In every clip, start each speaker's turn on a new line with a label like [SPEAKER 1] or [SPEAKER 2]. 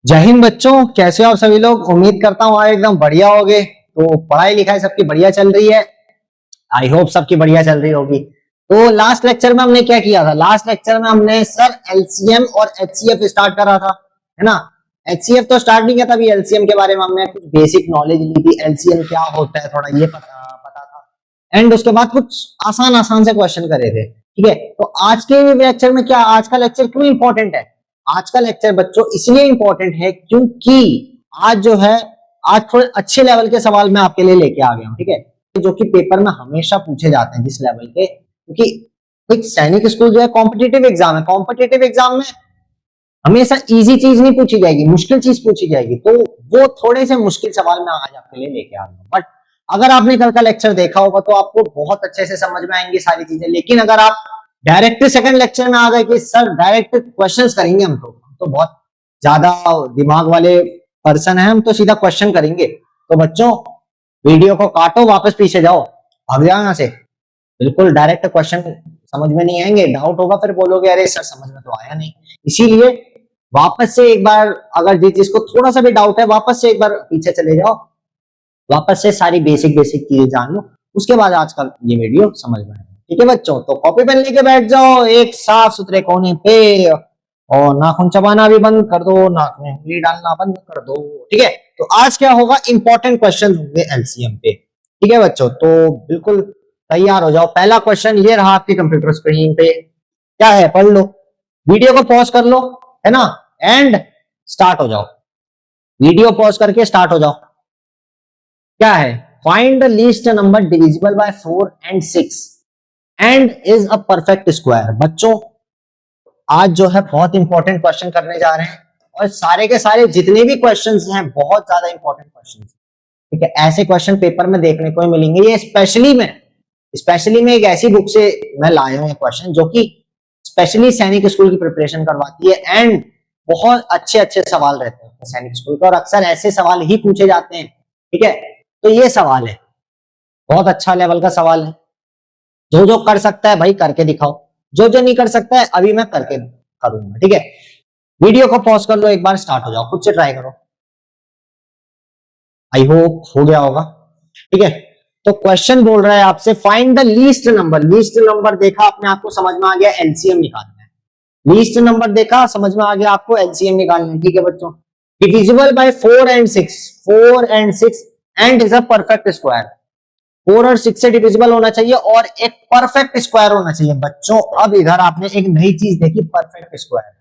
[SPEAKER 1] जय हिंद बच्चों, कैसे हो आप सभी लोग। उम्मीद करता हूँ आप एकदम बढ़िया होगे। तो पढ़ाई लिखाई सबकी बढ़िया चल रही है। आई होप सबकी बढ़िया चल रही होगी। तो लास्ट लेक्चर में हमने क्या किया था? लास्ट लेक्चर में हमने सर एलसीएम और एचसीएफ स्टार्ट करा था, है ना। एचसीएफ तो स्टार्ट नहीं किया था, अभी एलसीएम के बारे में हमने कुछ बेसिक नॉलेज ली थी। एलसीएम क्या होता है थोड़ा ये पता था। एंड उसके बाद कुछ आसान आसान से क्वेश्चन करे थे, ठीक है। तो आज के लेक्चर में क्या, आज का लेक्चर क्यों इंपॉर्टेंट है? आज का लेक्चर बच्चों इसलिए इंपॉर्टेंट है क्योंकि आज जो है, आज थोड़े अच्छे लेवल के सवाल मैं आपके लिए लेके आ गया हूं, ठीक है। जो कि पेपर में हमेशा पूछे जाते हैं जिस लेवल के, क्योंकि एक सैनिक स्कूल जो है कॉम्पिटिटिव एग्जाम है। कॉम्पिटिटिव एग्जाम में हमेशा इजी चीज नहीं पूछी जाएगी, मुश्किल चीज पूछी जाएगी। तो वो थोड़े से मुश्किल सवाल मैं आज आपके लिए लेके आ रहा हूँ। बट अगर आपने कल का लेक्चर देखा होगा तो आपको बहुत अच्छे से समझ में आएंगी सारी चीजें। लेकिन अगर आप डायरेक्ट सेकंड लेक्चर में आ गए कि सर डायरेक्ट क्वेश्चंस करेंगे, हम तो बहुत ज्यादा दिमाग वाले पर्सन है, हम तो सीधा क्वेश्चन करेंगे, तो बच्चों वीडियो को काटो, वापस पीछे जाओ, भाग जाओ यहाँ से। बिल्कुल डायरेक्ट क्वेश्चन समझ में नहीं आएंगे, डाउट होगा, फिर बोलोगे अरे सर समझ में तो आया नहीं। इसीलिए वापस से एक बार, अगर जिस चीज को थोड़ा सा भी डाउट है, वापस से एक बार पीछे चले जाओ, वापस से सारी बेसिक बेसिक चीजें जान लो, उसके बाद आज का ये वीडियो समझ में आएगा। ठीक है बच्चों, तो कॉपी पेन लेके बैठ जाओ एक साफ सुथरे कोने पे, और नाखून चबाना भी बंद कर दो, नाक में उंगली डालना बंद कर दो, ठीक है। तो आज क्या होगा, इंपॉर्टेंट क्वेश्चन होंगे एलसीएम पे, ठीक है बच्चों। तो बिल्कुल तैयार हो जाओ। पहला क्वेश्चन ये रहा आपकी कंप्यूटर स्क्रीन पे, क्या है पढ़ लो, वीडियो को पॉज कर लो, है ना, एंड स्टार्ट हो जाओ। वीडियो पॉज करके स्टार्ट हो जाओ। क्या है, find the least number divisible by 4 and 6 and is a perfect square. बच्चों आज जो है बहुत इंपॉर्टेंट क्वेश्चन करने जा रहे हैं, और सारे के सारे जितने भी क्वेश्चंस हैं बहुत ज्यादा इंपॉर्टेंट क्वेश्चन, ठीक है। ऐसे क्वेश्चन पेपर में देखने को मिलेंगे। ये स्पेशली में एक ऐसी बुक से मैं लाया हूं क्वेश्चन जो कि स्पेशली सैनिक स्कूल की प्रिपरेशन करवाती है, एंड बहुत अच्छे अच्छे सवाल रहते हैं सैनिक स्कूल के, और अक्सर ऐसे सवाल ही पूछे जाते हैं, ठीक है। तो ये सवाल है, बहुत अच्छा लेवल का सवाल है। जो जो कर सकता है भाई करके दिखाओ, जो जो नहीं कर सकता है अभी मैं करके करूंगा, ठीक है। वीडियो को पॉज कर लो, एक बार स्टार्ट हो जाओ, खुद से ट्राई करो। आई होप हो गया होगा, ठीक है। तो क्वेश्चन बोल रहा है आपसे find the least number. Least number देखा आपने, आपको समझ में आ गया एलसीएम निकालना है। लीस्ट नंबर देखा, समझ में आ गया आपको एलसीएम निकालना है, ठीक है बच्चों। Divisible by 4 and 6, 4 and 6 and is a perfect square. 4 और 6 से डिविजिबल होना चाहिए और एक परफेक्ट स्क्वायर होना चाहिए। बच्चों अब इधर आपने एक नई चीज देखी, परफेक्ट स्क्वायर।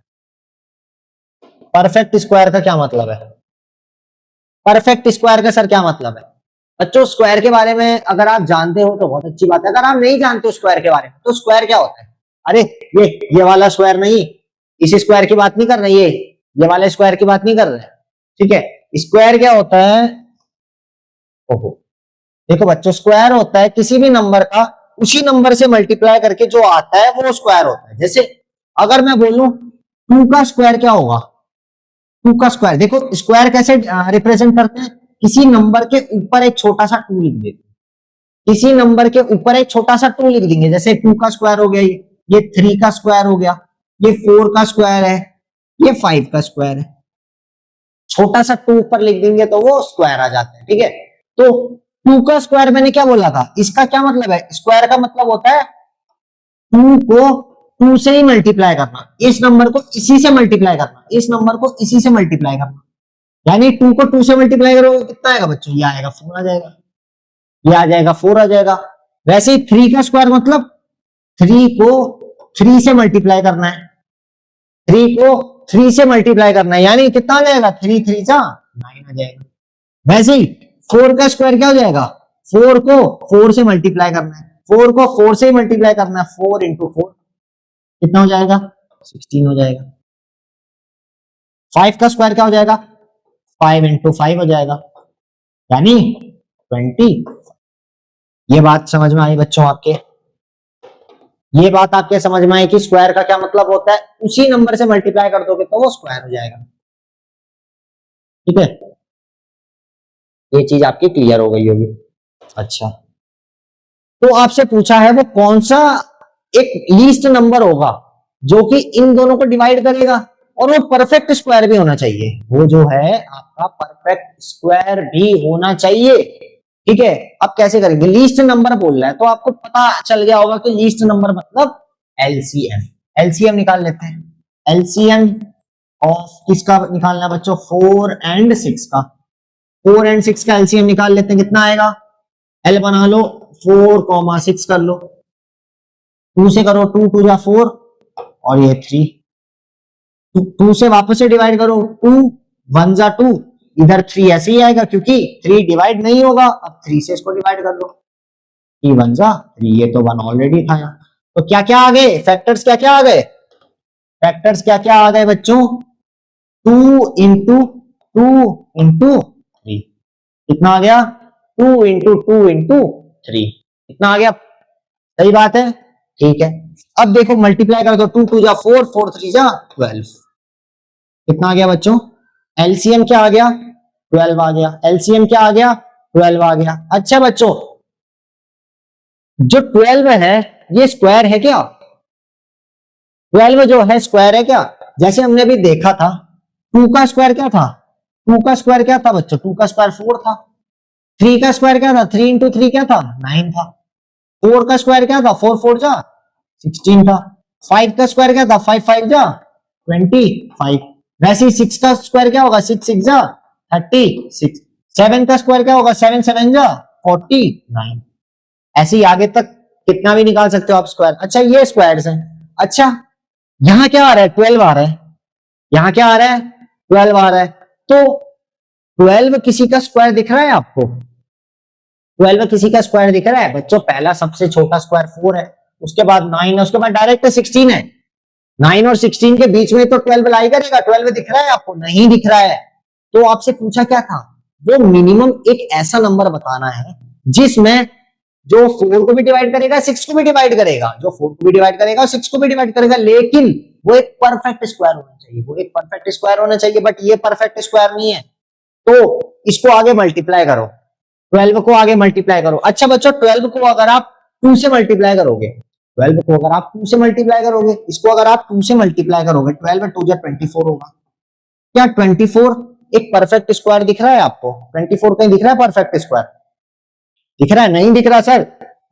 [SPEAKER 1] परफेक्ट स्क्वायर का क्या मतलब है? परफेक्ट स्क्वायर का सर क्या मतलब है? बच्चों स्क्वायर के बारे में अगर आप जानते हो तो बहुत अच्छी बात है, अगर आप नहीं जानते हो स्क्वायर के बारे में तो स्क्वायर क्या होता है, अरे ये वाला स्क्वायर नहीं, इस स्क्वायर की बात नहीं कर रहे, ये वाला स्क्वायर की बात नहीं कर रहे, ठीक है। स्क्वायर क्या होता है, ओहो देखो बच्चों, स्क्वायर होता है किसी भी नंबर का उसी नंबर से मल्टीप्लाई करके जो आता है वो स्क्वायर होता है। जैसे अगर मैं बोलूं 2 का स्क्वायर क्या होगा, 2 का स्क्वायर, देखो स्क्वायर कैसे रिप्रेजेंट करते हैं, किसी नंबर के ऊपर एक छोटा सा 2 लिख देते हैं, किसी नंबर के ऊपर एक छोटा सा 2 लिख देंगे। जैसे 2 का स्क्वायर हो गया, ये 3 का स्क्वायर हो गया, ये 4 का स्क्वायर है, ये 5 का स्क्वायर है, छोटा सा 2 ऊपर लिख देंगे तो वो स्क्वायर आ जाता है, ठीक है। तो 2 का स्क्वायर मैंने क्या बोला था, इसका क्या मतलब है, स्क्वायर का मतलब होता है 2 को 2 से ही मल्टीप्लाई करना, इस नंबर को इसी से मल्टीप्लाई करना, इस नंबर को इसी से मल्टीप्लाई करना। यानी 2 को 2 से मल्टीप्लाई करोगे कितना आएगा बच्चों, ये आएगा 4 आ जाएगा, ये आ जाएगा 4 आ जाएगा। वैसे ही 3 का स्क्वायर मतलब 3 को 3 से मल्टीप्लाई करना है, 3 को 3 से मल्टीप्लाई करना है, यानी कितना आ जाएगा, 3 3 जा 9 आ जाएगा। वैसे ही 4 का स्क्वायर क्या हो जाएगा, 4 को 4 से मल्टीप्लाई करना है, 4 को 4 से मल्टीप्लाई करना है, 4 into 4 कितना हो जाएगा, 16 हो जाएगा। 5 का स्क्वायर क्या हो जाएगा, 5 into 5 हो जाएगा, यानी 20। ये बात समझ में आई बच्चों आपके, ये बात आपके समझ में आई कि स्क्वायर का क्या मतलब होता है, उसी नंबर से मल्टीप्लाई कर दोगे तो वो स्क्वायर हो जाएगा, ठीक है। ये चीज आपकी क्लियर हो गई होगी। अच्छा, तो आपसे पूछा है वो कौन सा एक लीस्ट नंबर होगा जो कि इन दोनों को डिवाइड करेगा, और वो परफेक्ट स्क्वायर भी होना चाहिए, वो जो है आपका परफेक्ट स्क्वायर भी होना चाहिए। ठीक है, अब कैसे करेंगे, लीस्ट नंबर बोल रहा है तो आपको पता चल गया होगा कि लीस्ट नंबर मतलब एलसीएम। एलसीएम निकाल लेते हैं। एलसीएम ऑफ किसका निकालना है बच्चों, 4 एंड 6 का। 4 एंड 6 का एलसीएम निकाल लेते हैं, कितना आएगा, एल बना लो 4,6 कर लो, 2 से करो, 2 2 जा 4 और ये 3, 2 से वापस से डिवाइड करो, 2 1 जा 2, इधर 3 ऐसे ही आएगा क्योंकि 3 डिवाइड नहीं होगा, अब 3 से इसको डिवाइड कर लो, 3 1 जा 3, ये तो 1 ऑलरेडी था यहाँ। तो क्या क्या आ गए फैक्टर्स, क्या क्या आ गए फैक्टर्स, क्या क्या आ गए बच्चों, 2 इंटू 3, कितना आ गया, 2 इंटू 3, कितना आ गया, सही बात है, ठीक है। अब देखो मल्टीप्लाई कर दो, 2 2 जा 4, 4 3 जा 12, कितना आ गया बच्चों, एलसीएम क्या आ गया, 12 आ गया, एलसीएम क्या आ गया, 12 आ गया। अच्छा बच्चों, जो 12 है ये स्क्वायर है क्या, 12 जो है स्क्वायर है क्या, जैसे हमने अभी देखा था 2 का स्क्वायर क्या था, 2 का स्क्वायर क्या था बच्चों, 2 का स्क्वायर 4 था, 3 का स्क्वायर क्या था, 3 इंटू 3 क्या था, 9 था, 4 का स्क्वायर क्या था, 4 4 जा 16 था, 5 का स्क्वायर क्या था, 5 5 जा 25, वैसे ही 6 का स्क्वायर क्या होगा, 6 6 जा 36, 7 का स्क्वायर क्या होगा, 7 7 जा 49, ऐसे ही आगे तक कितना भी निकाल सकते हो आप स्क्वायर। अच्छा ये स्क्वायर्स हैं। अच्छा यहां क्या आ रहा है, 12 आ रहा है, यहां क्या आ रहा है, 12 आ रहा है, तो 12 किसी का स्क्वायर दिख रहा है आपको, 12 किसी का स्क्वायर दिख रहा है बच्चों, पहला सबसे छोटा स्क्वायर 4 है, उसके बाद 9 है, उसके बाद डायरेक्ट 16 है, 9 और 16 के बीच में तो 12 लाई करेगा, 12 दिख रहा है आपको, नहीं दिख रहा है, तो आपसे पूछा क्या था, वो मिनिमम एक ऐसा नंबर बताना है जिसमें जो 4 को भी डिवाइड करेगा, 6 को भी डिवाइड करेगा, जो 4 को भी डिवाइड करेगा, 6 को भी डिवाइड करेगा, लेकिन वो एक परफेक्ट स्क्वायर होना चाहिए, वो एक परफेक्ट स्क्वायर होना चाहिए, बट ये परफेक्ट स्क्वायर नहीं है, तो इसको आगे मल्टीप्लाई करो, 12 को आगे मल्टीप्लाई करो। अच्छा बच्चों 12 को अगर आप 2 से मल्टीप्लाई करोगे, 12 को अगर आप 2 से मल्टीप्लाई करोगे, इसको अगर आप 2 से मल्टीप्लाई करोगे, 12 2 जा 24 होगा, क्या 24 एक परफेक्ट स्क्वायर दिख रहा है आपको, 24 कहीं दिख रहा है परफेक्ट स्क्वायर, दिख रहा है, नहीं दिख रहा सर,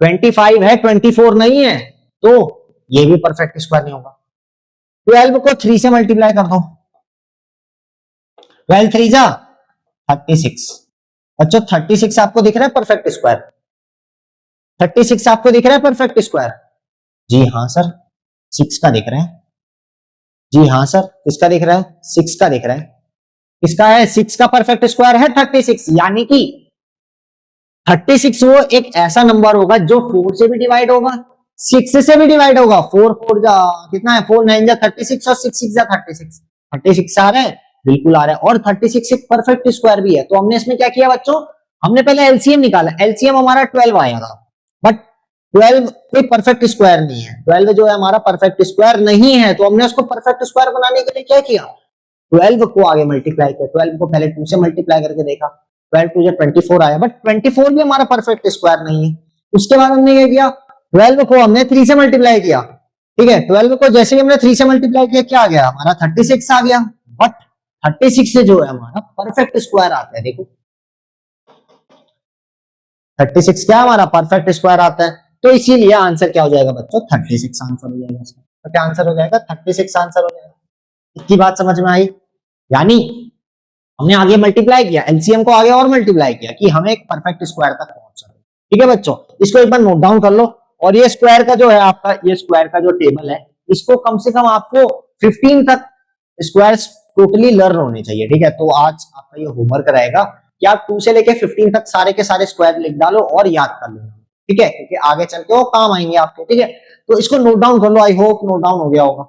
[SPEAKER 1] 25 है 24 नहीं है, तो ये भी परफेक्ट स्क्वायर नहीं होगा। 12 को 3 से मल्टीप्लाई कर दो, 12 3 जा 36, बच्चों 36 आपको दिख रहा है परफेक्ट स्क्वायर, 36 आपको दिख रहा है परफेक्ट स्क्वायर, जी हाँ सर 6 का दिख रहा है, जी हाँ सर किसका दिख रहा है, 6 का दिख रहा है, किसका है, 6 का परफेक्ट स्क्वायर है 36, यानी कि 36 वो एक ऐसा नंबर होगा जो 4 से भी डिवाइड होगा, 6 से भी डिवाइड होगा, 4 4 जा कितना है, 4 9 जा 36 और 6 6 जा 36, 36 आ रहा है, बिल्कुल आ रहा है, और 36 एक परफेक्ट स्क्वायर भी है। तो हमने इसमें क्या किया बच्चों, हमने पहले एलसीएम निकाला, एलसीएम हमारा 12 आया था, बट 12 कोई परफेक्ट स्क्वायर नहीं है, 12 जो है हमारा परफेक्ट स्क्वायर नहीं है, तो हमने उसको परफेक्ट स्क्वायर बनाने के लिए क्या किया, 12 को आगे मल्टीप्लाई किया, 12 को पहले 2 से मल्टीप्लाई करके देखा, 12 2 24 आया, बट 24 भी हमारा परफेक्ट स्क्वायर नहीं है। उसके बाद हमने क्या किया, 12 को हमने 3 से मल्टीप्लाई किया, ठीक है, 12 को जैसे ही हमने 3 से मल्टीप्लाई किया, क्या आ गया हमारा 36 आ गया, बट 36 से जो है हमारा परफेक्ट स्क्वायर आता है, देखो 36 क्या हमारा परफेक्ट स्क्वायर आता है, तो इसीलिए आंसर क्या हो जाएगा बच्चों, 36 आंसर हो जाएगा इसका, तो क्या आंसर हो जाएगा, 36 आंसर हो जाएगा। इतनी बात समझ में आई, यानी हमने आगे मल्टीप्लाई किया, एलसीएम को आगे और मल्टीप्लाई किया कि हमें एक परफेक्ट स्क्वायर तक पहुंच सके। ठीक है बच्चों, इसको एक बार नोट डाउन कर लो, और ये स्क्वायर का जो है आपका, ये स्क्वायर का जो टेबल है, इसको कम से कम आपको 15 तक स्क्वायर्स टोटली लर्न होने चाहिए। ठीक है, तो आज आपका ये होमवर्क रहेगा कि आप 2 से लेके 15 तक सारे के सारे स्क्वायर लिख डालो और याद कर लेना, ठीक है, क्योंकि आगे चल के वो काम आएंगे आपके। ठीक है, तो इसको नोट डाउन कर लो, आई होप नोट डाउन हो गया होगा।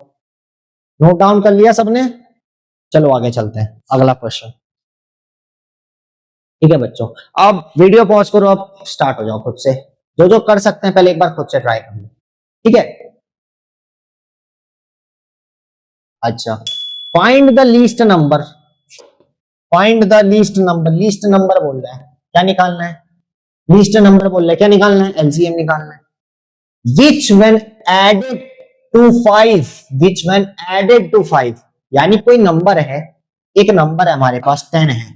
[SPEAKER 1] नोट डाउन कर लिया सबने, चलो आगे चलते हैं, अगला क्वेश्चन। ठीक है बच्चों, अब वीडियो पॉज करो, अब स्टार्ट हो जाओ खुद से, जो जो कर सकते हैं पहले एक बार खुद से ट्राई कर लो। ठीक है, अच्छा, find the least number, find the least number, least number बोल रहा है, क्या निकालना है, लीस्ट नंबर बोल रहा है, क्या निकालना है, एलसीएम निकालना है। Which when added to 5, which when added to 5, यानी कोई नंबर है, एक नंबर है हमारे पास 10 है,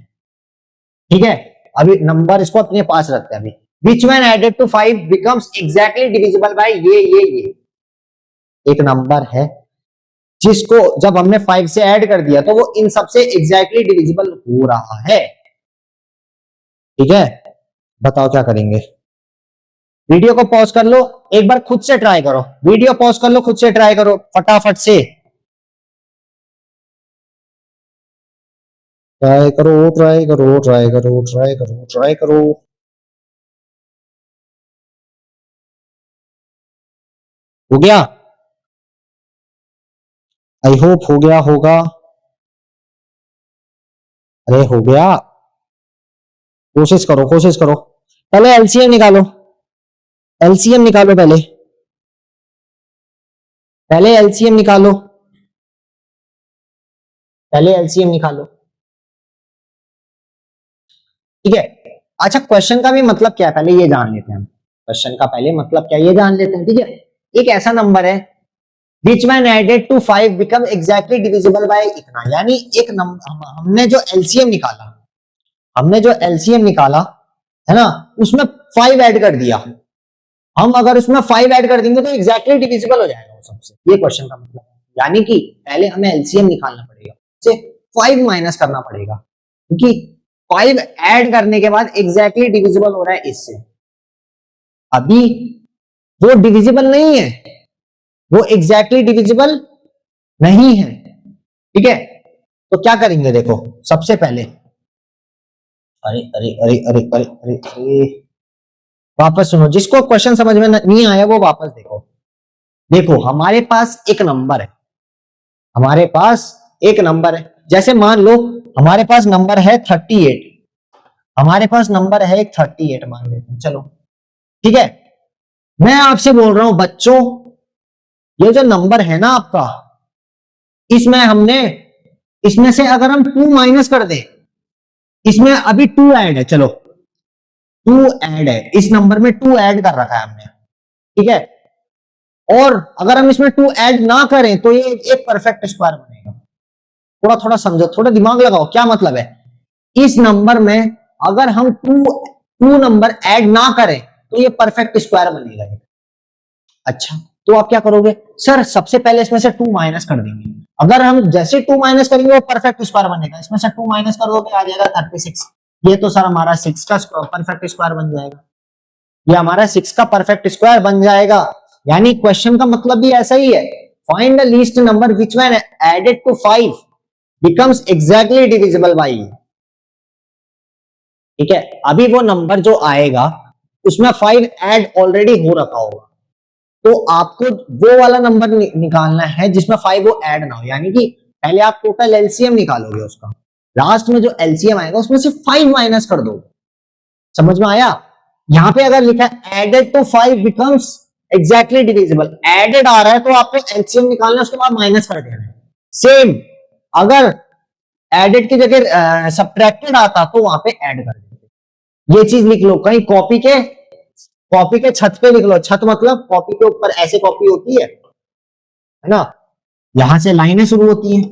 [SPEAKER 1] ठीक है। अभी नंबर इसको अपने पास रखते हैं अभी। Which when added to 5 becomes exactly divisible by ये एक नंबर है जिसको जब हमने 5 से ऐड कर दिया तो वो इन सबसे एग्जैक्टली डिविजिबल हो रहा है, ठीक है। बताओ क्या करेंगे। वीडियो को पॉज कर लो, एक बार खुद से ट्राई करो, वीडियो पॉज कर लो, खुद से ट्राई करो फटाफट से। ट्राई करो ट्राई करो ट्राई करो ट्राई करो ट्राई करो। हो गया? आई होप हो गया होगा। अरे हो गया, कोशिश करो कोशिश करो। पहले एलसीएम निकालो, एलसीएम निकालो पहले, पहले एलसीएम निकालो, पहले एलसीएम निकालो, ठीक है। अच्छा क्वेश्चन का भी मतलब क्या है पहले ये जान लेते हैं हम। क्वेश्चन का पहले मतलब क्या ये जान लेते हैं, ठीक है। एक ऐसा नंबर है which man added to 5 become exactly divisible by इतना, यानी एक नंबर हमने जो एलसीएम निकाला, हमने जो एलसीएम निकाला है ना, उसमें 5 ऐड कर दिया। हम अगर उसमें 5 ऐड कर देंगे तो एग्जैक्टली डिविजिबल हो जाएगा वो सबसे, ये क्वेश्चन का मतलब है। यानी कि पहले हमें एलसीएम निकालना पड़ेगा, से 5 माइनस करना पड़ेगा, क्योंकि 5 ऐड करने के बाद एग्जैक्टली डिविजिबल हो रहा है इससे। अभी वो डिविजिबल नहीं है, वो एग्जैक्टली डिविजिबल नहीं है, ठीक है। तो क्या करेंगे देखो, सबसे पहले अरे अरे अरे अरे अरे अरे अरे वापस सुनो, जिसको क्वेश्चन समझ में नहीं आया वो वापस देखो। देखो हमारे पास एक नंबर है, हमारे पास एक नंबर है, जैसे मान लो हमारे पास नंबर है 38, हमारे पास नंबर है एक 38 मान लेते हैं, चलो ठीक है। मैं आपसे बोल रहा हूं बच्चों, ये जो नंबर है ना आपका, इसमें हमने, इसमें से अगर हम 2 माइनस कर दे, इसमें अभी 2 ऐड है, चलो 2 ऐड है, इस नंबर में 2 ऐड कर रखा है हमने, ठीक है। और अगर हम इसमें 2 ऐड ना करें तो ये एक परफेक्ट स्क्वायर बनेगा। थोड़ा थोड़ा समझो, थोड़ा दिमाग लगाओ, क्या मतलब है। इस नंबर में अगर हम 2 नंबर ऐड ना करें तो ये परफेक्ट स्क्वायर बनेगा। अच्छा तो आप क्या करोगे, सर सबसे पहले इसमें से 2 माइनस कर देंगे। अगर हम जैसे 2 माइनस करेंगे वो परफेक्ट स्क्वायर बनेगा, इसमें से 2 माइनस कर दोगे आ जाएगा 36। ये तो सर हमारा 6 का परफेक्ट स्क्वायर बन जाएगा, ये हमारा 6 का परफेक्ट स्क्वायर बन जाएगा। यानी क्वेश्चन का मतलब भी ऐसा ही है, find the least number which when added to 5 becomes exactly divisible by, ठीक है। अभी वो नंबर जो आएगा उसमें 5 ऐड ऑलरेडी हो रखा होगा, तो आपको वो वाला नंबर निकालना है जिसमें 5 वो ऐड ना हो। यानी कि पहले आप टोटल एलसीएम निकालोगे उसका, लास्ट में जो एलसीएम आएगा उसमें से 5 माइनस कर दो। समझ में आया। यहां पे अगर लिखा है added to 5 becomes exactly divisible, added आ रहा है तो आपको एलसीएम निकालना है, उसके बाद माइनस कर देना है। सेम अगर एडेड की जगह सब्ट्रैक्टेड आता तो वहां पे ऐड कर देते। ये चीज लिख लो कहीं कॉपी के छत पे लिख लो। छत मतलब कॉपी के ऊपर ऐसे कॉपी होती है ना, यहां से लाइनें शुरू होती हैं,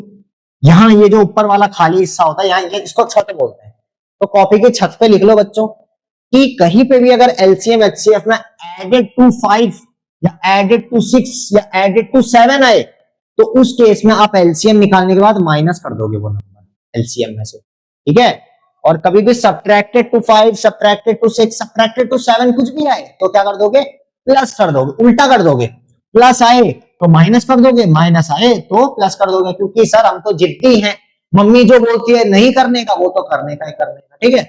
[SPEAKER 1] यहां ये जो ऊपर वाला खाली हिस्सा होता है यहाँ, इसको छत बोलते हैं। तो कॉपी की छत पे लिख लो बच्चों कि कहीं पे भी अगर एलसीएम एचसीएफ में एडेड टू 5 या एडेड टू 6 या एडेड टू 7 आए तो उस केस में आप एलसीएम निकालने के बाद माइनस कर दोगे वो नंबर एलसीएम में से, ठीक है। और कभी भी subtracted to 5, subtracted to 6, subtracted to 7 कुछ भी आए तो क्या कर दोगे, प्लस कर दोगे, उल्टा कर दोगे। प्लस आए तो माइनस कर दोगे, माइनस आए तो प्लस कर दोगे, क्योंकि सर हम तो जिद्दी हैं, मम्मी जो बोलती है नहीं करने का वो तो करने का ही करने का, ठीक है।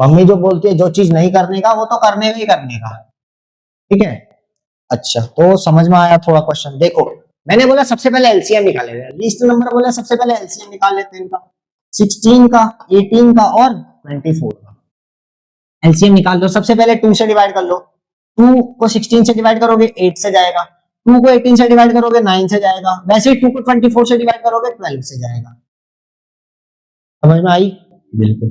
[SPEAKER 1] मम्मी जो बोलती है जो चीज नहीं करने का वो तो करने का ही करने का, ठीक है। अच्छा तो समझ में आया थोड़ा क्वेश्चन। देखो मैंने बोला सबसे पहले एलसीएम निकाले, लीस्ट नंबर बोला सबसे पहले एलसीएम निकाल लेते हैं इनका, 16 का, 18 का और 24 का। एलसीएम निकाल दो, सबसे पहले 2 से डिवाइड कर लो, 2 को 16 से डिवाइड करोगे 8 से जाएगा, 2 को 18 से डिवाइड करोगे 9 से जाएगा, वैसे ही 2 को 24 से डिवाइड करोगे 12 से जाएगा। समझ में आई? बिल्कुल,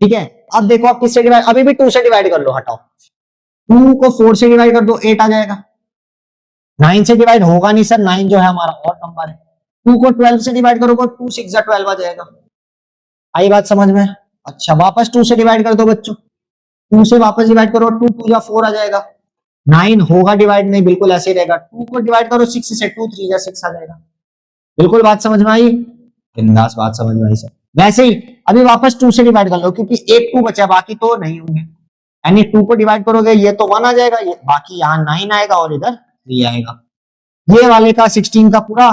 [SPEAKER 1] ठीक है। अब देखो आप किससे डिवाइड, अभी भी 2 से डिवाइड कर लो, हटाओ 2 को 4 से डिवाइड कर दो 8 आ जाएगा। 9 से डिवाइड होगा नहीं सर, 9 जो है हमारा और नंबर है, 2 को 12 से डिवाइड करोगे 2 6 जा 12 आ जाएगा। आई बात समझ में? अच्छा वापस 2 से डिवाइड कर दो बच्चों, 2 से वापस डिवाइड करो 2 2 जा 4 आ जाएगा। 9 होगा डिवाइड नहीं, बिल्कुल ऐसे ही रहेगा। 2 को डिवाइड करो 6 से 2 3 जा 6 आ जाएगा। बिल्कुल बात समझ में आई? बिंदास बात समझ में आई सर। वैसे ही अभी वापस 2 से डिवाइड कर लो क्योंकि एक 2 बचा, बाकी तो नहीं होंगे। यानी 2 को डिवाइड करोगे ये तो 1 आ जाएगा, ये बाकी यहाँ 9 आएगा और इधर 3 आएगा। ये वाले का 16 का पूरा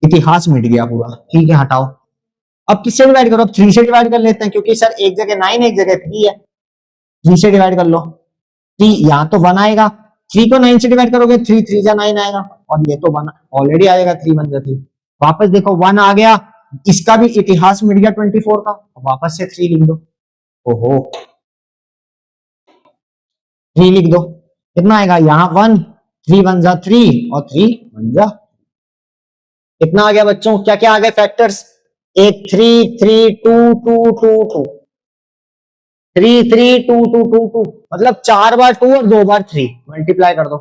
[SPEAKER 1] इतिहास मिट गया पूरा। ठीक है हटाओ। अब किससे डिवाइड करो? अब 3 से डिवाइड कर लेते हैं क्योंकि सर एक जगह 9 एक जगह 3 है। 3 से डिवाइड कर लो, 3 यहाँ तो 1 आएगा। 3 को 9 से डिवाइड करोगे 3 3 जा 9 आएगा और ये तो 1 ऑलरेडी आएगा, 3 1 जा 3। वापस देखो 1 आ गया, इसका भी इतिहास मिट गया 24 का। वापस से 3 लिख दो। ओहो 3 लिख दो, कितना आएगा यहाँ 1, 3 1 जा 3 और 3 1 जा। कितना आ गया बच्चों? क्या क्या आ गए फैक्टर्स? एक 3 3 2 2 2 2 3 3 2 2 2 2 मतलब 4 बार 2 और 2 बार 3। मल्टीप्लाई कर दो,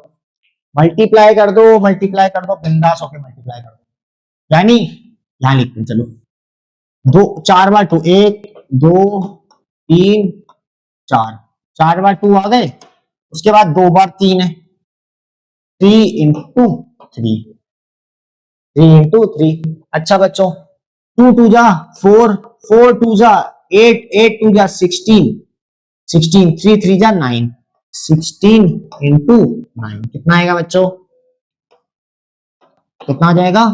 [SPEAKER 1] मल्टीप्लाई कर दो, मल्टीप्लाई कर दो, बिंदास होके मल्टीप्लाई कर दो। यानी यहां लिखते हैं, चलो 2 4 बार 2 1 2 3 4, 4 बार 2 आ गए। उसके बाद 2 बार 3 है, 3 इंटू 3, 3 इंटू 3। अच्छा बच्चों 2 2 जा 4, 4 2 जा 8, 8 2 जा 16, 16 3 3 जा 9, 16 इंटू 9 कितना आएगा बच्चों? कितना आ जाएगा?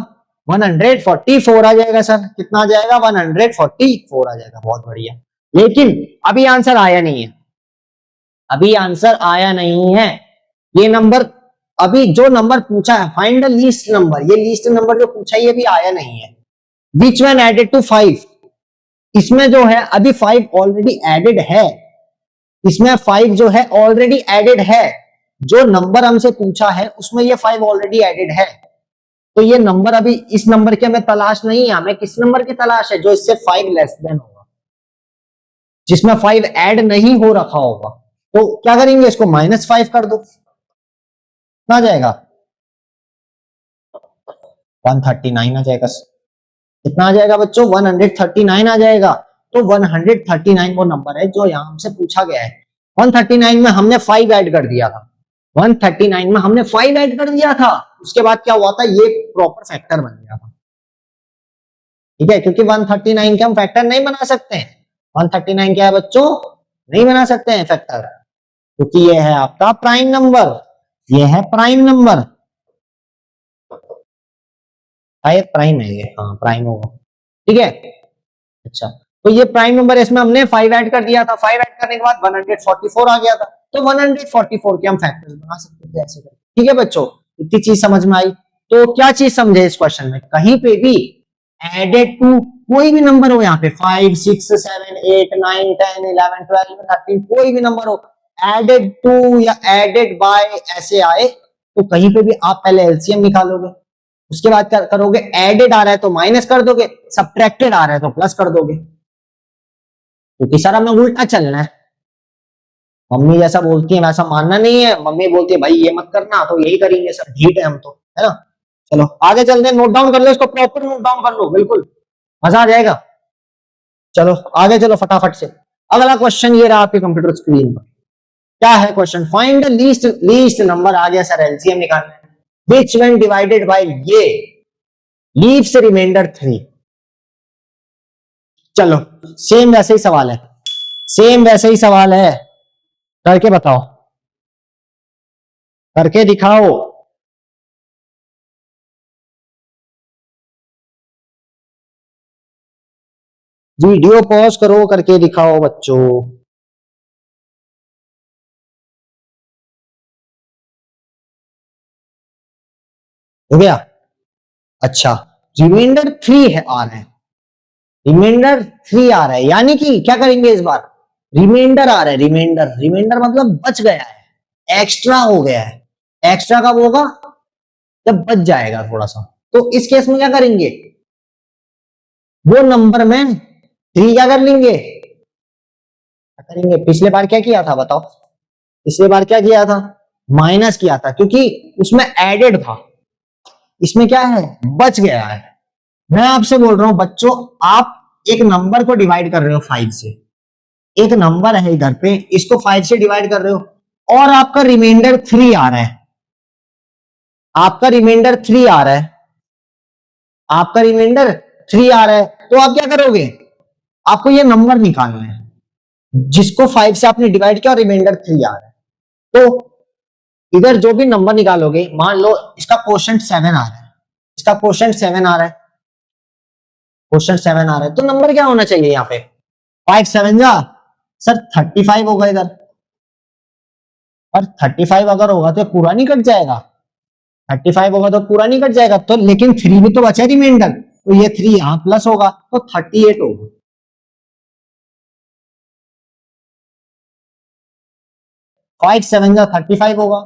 [SPEAKER 1] 144 आ जाएगा सर। कितना आ जाएगा? 144 आ जाएगा। बहुत बढ़िया। लेकिन अभी आंसर आया नहीं है, अभी आंसर आया नहीं है। ये नंबर अभी जो नंबर पूछा है फाइंड द लीस्ट नंबर, ये लीस्ट नंबर जो पूछा है ये भी आया नहीं है। विच वन एडेड टू 5, इसमें जो है अभी 5 ऑलरेडी एडेड है, इसमें 5 जो है ऑलरेडी एडेड है। जो नंबर हमसे पूछा है उसमें ये 5 ऑलरेडी एडेड है। तो ये नंबर अभी इस नंबर की हमें तलाश नहीं है, हमें किस नंबर की तलाश है? जो इससे 5 लेस देन होगा, जिसमें 5 ऐड नहीं हो रखा होगा। तो क्या करेंगे? इसको -5 कर दो, कितना आ जाएगा? 139 आ जाएगा। कितना आ जाएगा बच्चों? 139 आ जाएगा। तो 139 वो नंबर है जो यहां हमसे पूछा गया है। 139 में हमने 5 ऐड कर दिया था, 139 में हमने 5 ऐड कर दिया था। उसके बाद क्या हुआ था? ये प्रॉपर फैक्टर बन गया था। ठीक है, क्योंकि 139 के हम फैक्टर नहीं बना सकते हैं। 139 क्या है बच्चों? नहीं बना सकते हैं फैक्टर, क्योंकि ये है आपका प्राइम नंबर, ये है प्राइम नंबर। प्राइम है ये, हाँ प्राइम होगा। ठीक है। अच्छा तो ये प्राइम नंबर है, इसमें हमने 5 ऐड कर दिया था। 5 ऐड करने के बाद 144 आ गया था। तो 144 के हम फैक्टर्स बना सकते थे ऐसे करके। ठीक है बच्चों, इतनी चीज समझ में आई। तो क्या चीज समझे इस क्वेश्चन में? कहीं पे भी एडेड टू कोई भी नंबर हो, यहाँ पे 5 6 7 8 9 10 11 12 13 कोई भी नंबर हो, एडेड टू या एडेड बाय ऐसे आए तो कहीं पे भी आप पहले एलसीएम निकालोगे, उसके बाद क्या करोगे? एडेड आ रहा है तो माइनस कर दोगे, सब्ट्रैक्टेड आ रहा है तो प्लस कर दोगे। क्योंकि सर हमें उल्टा चलना है, मम्मी जैसा बोलती है वैसा मानना नहीं है। मम्मी बोलती है भाई ये मत करना, तो यही करेंगे सर, ढीठ है हम तो, है ना। चलो आगे चलते हैं, नोट डाउन कर लो इसको, प्रॉपर नोट डाउन कर लो, बिल्कुल मजा आ जाएगा। चलो आगे चलो फटाफट से। अगला क्वेश्चन ये रहा आपके कंप्यूटर स्क्रीन पर। क्या है question? Find the least number. आ गया सर, एलसीएम निकालना है। Which when divided by ये leaves remainder 3। चलो सेम वैसे ही सवाल है, सेम वैसे ही सवाल है, करके बताओ, करके दिखाओ। वीडियो पॉज करो, करके दिखाओ बच्चों। हो गया? अच्छा रिमाइंडर 3 है आ रहा है, रिमाइंडर 3 आ रहा है, यानी कि क्या करेंगे इस बार? रिमाइंडर आ रहा है, रिमाइंडर, रिमाइंडर मतलब बच गया है, एक्स्ट्रा हो गया है। एक्स्ट्रा कब होगा? जब बच जाएगा थोड़ा सा। तो इस केस में क्या करेंगे? वो नंबर में 3 क्या कर लेंगे? क्या करेंगे? पिछले बार क्या किया था बताओ? पिछले बार क्या किया था? माइनस किया था, क्योंकि उसमें एडेड था, इसमें क्या है? बच गया है। मैं आपसे बोल रहा हूं बच्चों, आप एक नंबर को डिवाइड कर रहे हो 5 से, एक नंबर है इधर पे, इसको 5 से डिवाइड कर रहे हो और आपका रिमाइंडर 3 आ रहा है, आपका रिमाइंडर 3 आ रहा है, आपका रिमाइंडर 3 आ रहा है, तो आप क्या करोगे, आपको ये नंबर निकालना है जिसको 5 से आपने डिवाइड किया और रिमाइंडर 3 आ रहा है। तो इधर जो भी नंबर निकालोगे, मान लो इसका क्वोशंट 7 आ रहा है, इसका क्वोशंट 7 आ रहा है, क्वोशंट 7 आ रहा है, तो नंबर क्या होना चाहिए यहाँ पे, 5 7 जा सर 35 होगा इधर, और 35 अगर होगा तो पूरा नहीं कट जाएगा, 35 होगा तो पूरा नहीं कट जाएगा, तो लेकिन 3 भी तो बचा रिमाइंडर, तो ये 3 यहां प्लस होगा तो 38 होगा। 5 7 जा 35 होगा,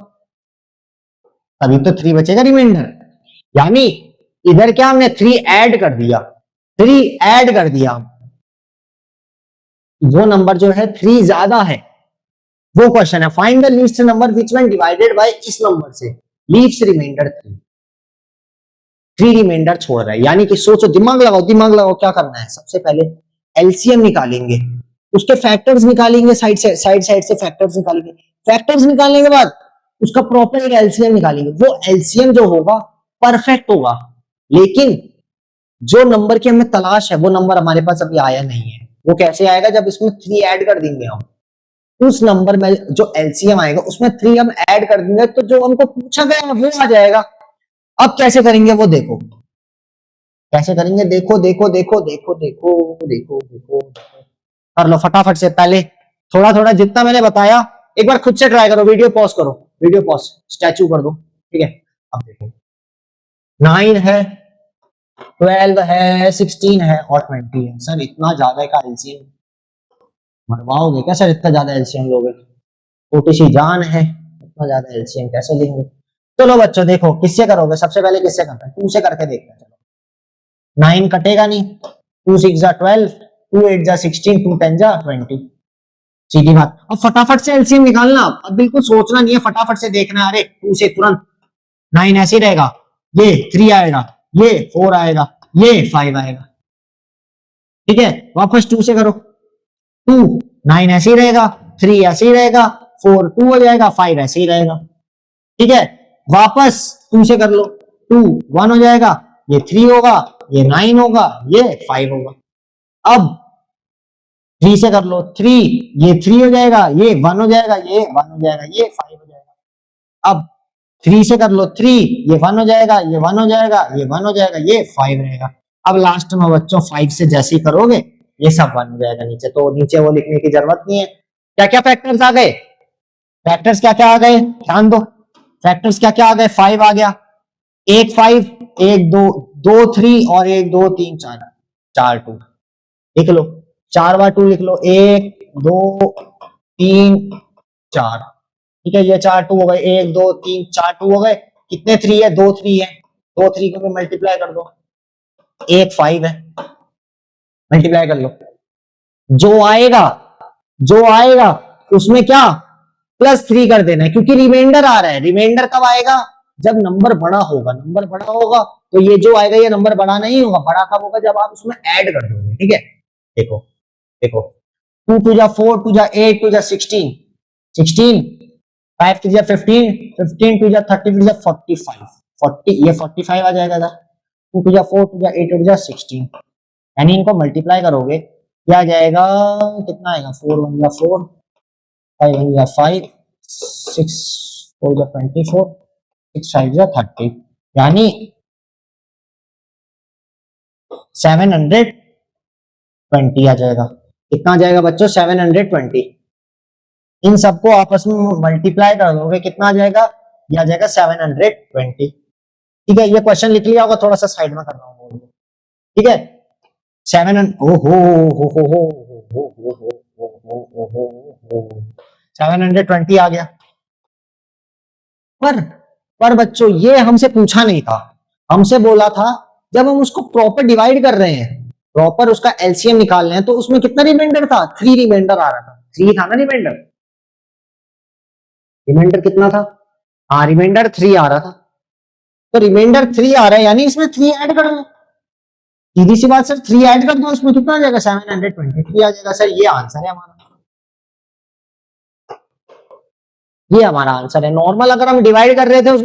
[SPEAKER 1] तभी तो 3 बचेगा रिमाइंडर। यानी इधर क्या हमने 3 ऐड कर दिया, 3 ऐड कर दिया, वो नंबर जो है 3 ज्यादा है, वो क्वेश्चन है find the least number which when divided by इस नंबर से लीव्स रिमाइंडर 3, 3 रिमाइंडर छोड़ रहा है। यानी कि सोचो, दिमाग लगाओ, दिमाग लगाओ, क्या करना है, सबसे पहले एलसीएम निकालेंगे, उसके फैक्टर्स निकालेंगे, साइड से फैक्टर्स निकालेंगे, फैक्टर्स निकालने के बाद उसका प्रॉपर एक एलसीएम निकालेंगे, वो एलसीएम जो होगा परफेक्ट होगा, लेकिन जो नंबर की हमें तलाश है वो नंबर हमारे पास अभी आया नहीं है। वो कैसे आएगा, जब इसमें 3 ऐड कर देंगे हम, उस नंबर में जो एलसीएम आएगा उसमें 3 हम ऐड कर देंगे, तो जो हमको पूछा गया वो आ जाएगा। अब कैसे करेंगे वो देखो, कैसे करेंगे, देखो देखो देखो देखो देखो देखो देखो, कर लो फटाफट से, पहले थोड़ा थोड़ा जितना मैंने बताया एक बार खुद से ट्राई करो, वीडियो पॉज करो, वीडियो पॉज, स्टैचू कर दो, ठीक है। अब देखो 9 है, 12 है, 16 है और 20 है, सर इतना ज्यादा का एलसीएम मरवाओगे क्या सर, इतना ज्यादा एलसीएम लोगे, छोटी सी जान है, इतना ज्यादा एलसीएम कैसे लेंगे। चलो बच्चों देखो किससे करोगे, सबसे पहले किससे करते हैं, 2 से करके देखते हैं। चलो 9 कटेगा नहीं, 2 6 जा 12, 2 8 जा 16, 2 10 जा 20, सीधी बात। अब फटाफट से एलसीएम निकालना, अब बिल्कुल सोचना नहीं है, फटाफट से देखना है, अरे 2 से तुरंत 9 ऐसे रहेगा, ये 3 आएगा, ये 4 आएगा, ये 5 आएगा, ठीक है। वापस 2 से करो, 2 9 ऐसे ही रहेगा, 3 ऐसे ही रहेगा, 4 2 हो जाएगा, 5 ऐसे ही रहेगा, ठीक है। वापस 2 से कर लो, 2 1 हो जाएगा, ये 3 होगा, ये 9 होगा, ये 5 होगा। अब 3 से कर लो, 3 ये 3 हो जाएगा, ये 1 हो जाएगा, ये 1 हो जाएगा, ये 5 हो जाएगा। अब 3 से कर लो, 3 ये 1 हो जाएगा, ये 1 हो जाएगा, ये 1 हो जाएगा, ये 5 रहेगा। अब लास्ट में बच्चों 5 से जैसे ही करोगे ये सब 1 हो जाएगा नीचे, तो नीचे वो लिखने की जरूरत नहीं है। क्या क्या फैक्टर्स आ गए, फैक्टर्स क्या क्या आ गए, ध्यान दो, फैक्टर्स क्या क्या आ गए, 5 आ गया, एक 5, एक 2, 2 3 और एक 2 3 4, 4 2 लिख लो, 4 बार 2 लिख लो, 1 2 3 4, ठीक है, ये 4 2 हो गए, 1 2 3 4 2 हो गए, कितने 3 है, 2 3 है, 2 3 को भी मल्टीप्लाई कर दो, एक 5 है, मल्टीप्लाई कर लो, जो आएगा, जो आएगा उसमें क्या +3 कर देना है, क्योंकि रिमाइंडर आ रहा है। रिमाइंडर कब आएगा, जब नंबर बड़ा होगा, नंबर बड़ा होगा तो ये जो आएगा ये नंबर बड़ा नहीं होगा, बड़ा कब होगा, जब आप उसमें ऐड कर दोगे, ठीक है। देखो देखो 2 2 जा 4, 2 जा 8, 2 जा 16, 16, 5 2 जा 15, 15 2 जा 30, 2 जा 45, 40, ये 45 आ जाएगा इधर, 2 2 जा 4, 2 जा 8, 2 जा 16, यानी इनको मल्टीप्लाई करोगे क्या आ जाएगा, कितना आएगा, 4 1 जा 4, 5 1 जा 5, 6 4 जा 24, 6 5 जा 30, यानी 720 आ जाएगा। कितना आ जाएगा बच्चों, 720। इन सबको आपस में मल्टीप्लाई कर दोगे कितना आ जाएगा, ये आ जाएगा 720, ठीक है। ये क्वेश्चन लिख लिया होगा, थोड़ा सा साइड में कर रहा हूँ, ठीक है। 7 720 आ गया, पर बच्चों ये हमसे पूछा नहीं था, हमसे बोला था जब हम उसको प्रॉपर डिवाइड कर रहे हैं, प्रॉपर उसका एलसीएम निकाल रहे हैं, तो उसमें कितना रिमाइंडर था, 3 रिमाइंडर आ रहा था, 3 था ना रिमाइंडर, रिमाइंडर कितना था, हाँ रिमाइंडर 3 आ रहा था, तो रिमाइंडर 3 आ रहा है यानी इसमें 3 ऐड कर लो, सीधी सी बात सर, 3 ऐड कर दो, उसमें कितना आ जाएगा, 723 आ जाएगा सर। ये आंसर है हमारा, ये हमारा आंसर है। नॉर्मल अगर हम डिवाइड कर रहे थे उस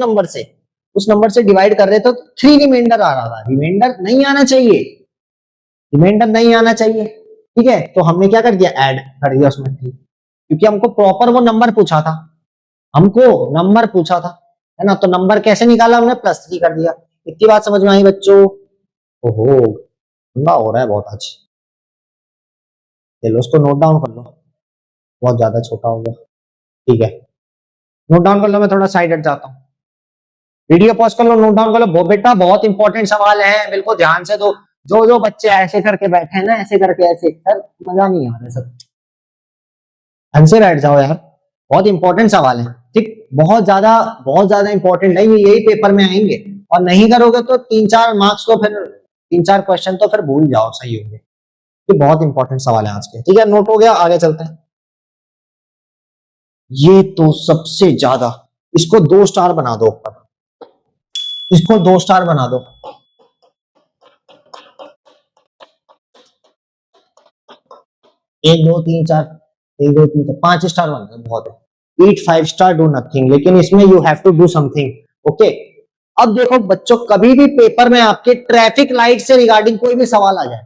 [SPEAKER 1] नंबर से डिवाइड कर रहे थे तो 3 रिमाइंडर आ रहा था। रिमाइंडर नहीं आना चाहिए, रिमाइंडर नहीं आना चाहिए, ठीक है। तो हमने क्या कर दिया, ऐड कर दिया उसमें 3, क्योंकि हमको प्रॉपर वो नंबर पूछा था, हमको नंबर पूछा था, है ना। तो नंबर कैसे निकाला हमने, +3 कर दिया। इतनी बात समझ में आई बच्चों? ओहो, ठंडा हो रहा है बहुत आज। चलो उसको नोट डाउन कर लो, बहुत ज्यादा छोटा हो गया, ठीक है। नोट डाउन कर लो, मैं थोड़ा साइड हट जाता हूँ। वीडियो पॉज कर लो, नोट डाउन कर लो। बेटा बहुत इंपॉर्टेंट सवाल है, बिल्कुल ध्यान से दो। जो बच्चे ऐसे करके बैठे हैं ना, ऐसे करके ऐसे, सर मजा नहीं आ रहा है सर, ढंग से बैठ जाओ यार, बहुत इंपॉर्टेंट सवाल है, ठीक। बहुत ज्यादा इंपॉर्टेंट है, ये यही पेपर में आएंगे। और नहीं करोगे तो 3-4 मार्क्स तो फिर 3-4 क्वेश्चन तो फिर भूल जाओ, सही होंगे। ये बहुत इंपॉर्टेंट सवाल है आज के, ठीक है। नोट हो गया, आगे चलते हैं। ये तो सबसे ज्यादा, इसको 2 स्टार बना दो ऊपर, इसको 2 स्टार बना दो। एक दो तीन चार, 1 2 3 4 5 स्टार बन गए, बहुत है। ईट 5 स्टार, डू नथिंग, लेकिन इसमें you have to do something, okay. अब देखो बच्चों, कभी भी पेपर में आपके ट्रैफिक लाइट से रिगार्डिंग कोई भी सवाल आ जाए,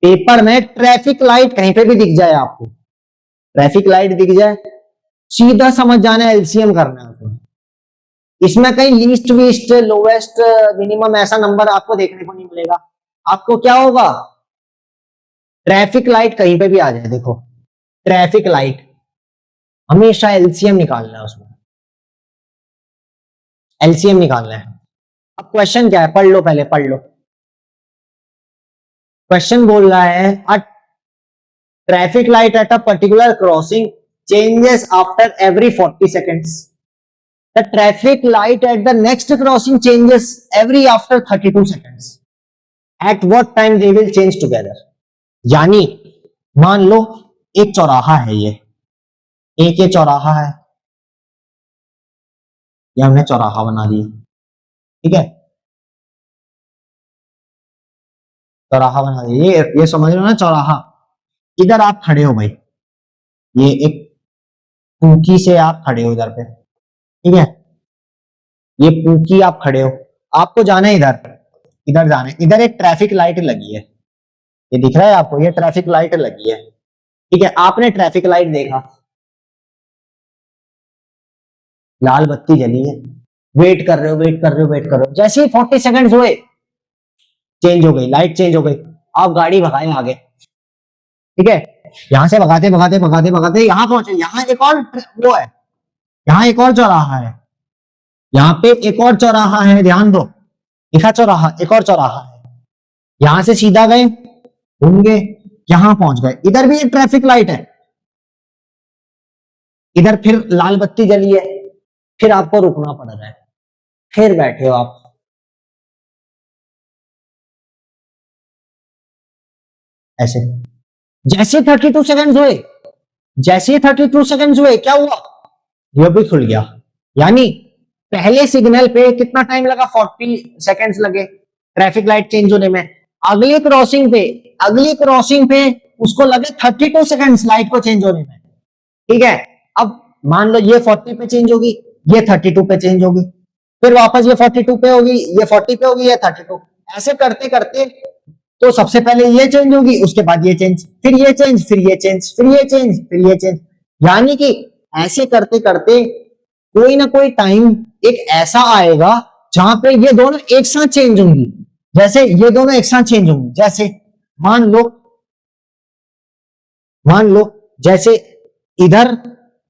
[SPEAKER 1] पेपर में ट्रैफिक लाइट कहीं पे भी दिख जाए आपको, ट्रैफिक लाइट दिख जाए, सीधा समझ जाना है एलसीएम करना है उसमें। इसमें कहीं लीस्ट वीस्ट लोवेस्ट मिनिमम ऐसा नंबर आपको देखने को नहीं मिलेगा। आपको क्या होगा, ट्रैफिक लाइट कहीं पे भी आ जाए, देखो ट्रैफिक लाइट, हमेशा एलसीएम निकालना है उसमें, एलसीएम निकालना है। अब क्वेश्चन क्या है, पढ़ लो, पहले पढ़ लो। क्वेश्चन बोल रहा है, a traffic light at a particular crossing changes after every 40 seconds. The traffic light at the next crossing changes every after 32 seconds. At what time they will change together? यानी मान लो एक चौराहा है, ये चौराहा है, ये हमने चौराहा बना दिया, ठीक है, चौराहा बना दिया। ये समझ लो ना चौराहा। इधर आप खड़े हो भाई, ये एक पूकी से आप खड़े हो इधर पे, ठीक है, ये पूकी आप खड़े हो, आपको जाना है इधर, इधर जाना है। इधर एक ट्रैफिक लाइट लगी है, ये दिख रहा है आपको, ये ट्रैफिक लाइट लगी है, ठीक है। आपने ट्रैफिक लाइट देखा, लाल बत्ती जली है, वेट कर रहे हो, वेट कर रहे हो, वेट कर रहे हो, जैसे ही 40 सेकंड्स हुए, चेंज हो गई लाइट, चेंज हो गई, आप गाड़ी भगाए आगे, ठीक है। यहां से भगाते भगाते भगाते भगाते यहां पहुंचे, यहां एक और वो है, यहां एक और चौराहा है, यहां पे एक और चौराहा है, ध्यान दो, दिखा चौराहा, एक और चौराहा है। यहां से सीधा गए, घूम गए, यहां पहुंच गए, इधर भी एक ट्रैफिक लाइट है, इधर फिर लाल बत्ती जली है, फिर आपको रुकना पड़ रहा है, फिर बैठे हो आप, ऐसे। जैसे 32 सेकंड्स हुए, जैसे 32 सेकंड्स हुए, क्या हुआ, ये भी खुल गया। यानी पहले सिग्नल पे कितना टाइम लगा, 40 सेकंड्स लगे ट्रैफिक लाइट चेंज होने में। अगली क्रॉसिंग पे, अगली क्रॉसिंग पे उसको लगे 32 सेकंड्स लाइट को चेंज होने में, ठीक है। अब मान लो ये 40 पे चेंज होगी, ये 32 पे चेंज होगी, फिर वापस ये 42 पे होगी, ये 40 पे होगी, ये 32, ऐसे करते करते तो सबसे पहले ये चेंज होगी, उसके बाद ये चेंज, फिर ये चेंज, फिर ये चेंज, फिर ये चेंज, फिर ये चेंज। यानी कि ऐसे करते करते कोई ना कोई टाइम एक ऐसा आएगा जहां पे ये दोनों एक साथ चेंज होंगी। जैसे ये दोनों एक साथ चेंज होंगी, जैसे मान लो, मान लो जैसे इधर,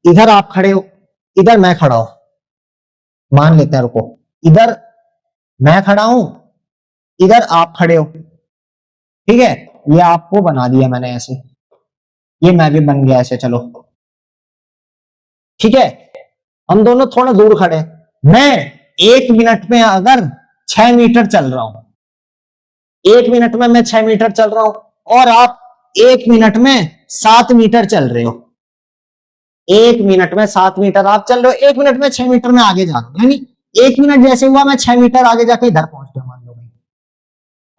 [SPEAKER 1] इधर आप खड़े हो, इधर मैं खड़ा हूं, मान लेते हैं, रुको, इधर मैं खड़ा हूं, इधर आप खड़े हो, ठीक है। ये आपको बना दिया मैंने ऐसे, ये मैं भी बन गया ऐसे, चलो ठीक है। हम दोनों थोड़ा दूर खड़े, मैं 1 मिनट में अगर 6 मीटर चल रहा हूं, 1 मिनट में मैं 6 मीटर चल रहा हूं, और आप 1 मिनट में 7 मीटर चल रहे हो, 1 मिनट में 7 मीटर आप चल रहे हो, 1 मिनट में 6 मीटर में आगे जा रहा हूं, यानी 1 मिनट जैसे हुआ मैं 6 मीटर आगे जाके इधर पहुंच गया मान लो भाई,